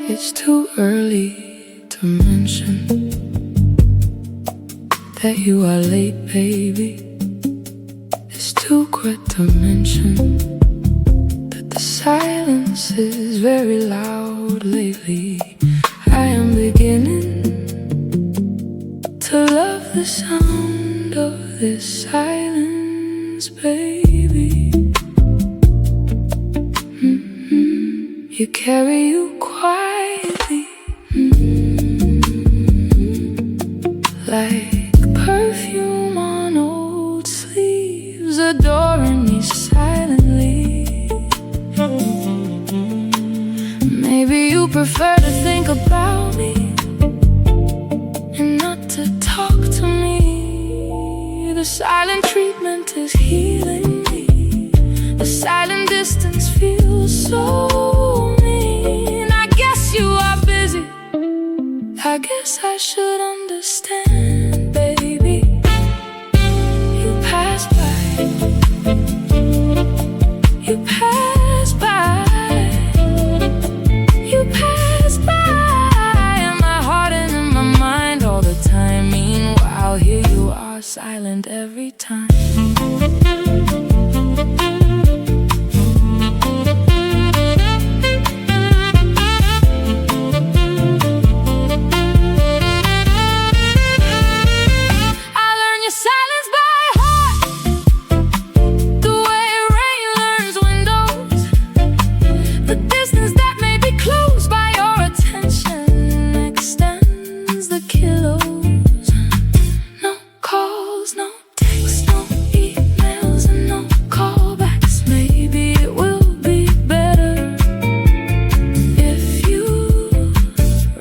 It's too early to mention that you are late, baby. It's too quick to mention that the silence is very loud lately. I am beginning to love the sound of this silence, baby. You carry you quietly, like perfume on old sleeves, adoring me silently. Maybe you prefer to think about me and not to talk to me. The silent treatment is healing me. The silent distance feels so mean. I guess you are busy. I guess I should understand, baby. You pass by. You pass by. You pass by in my heart and in my mind all the time. Meanwhile, here you are, silent every time.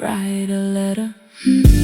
Write a letter.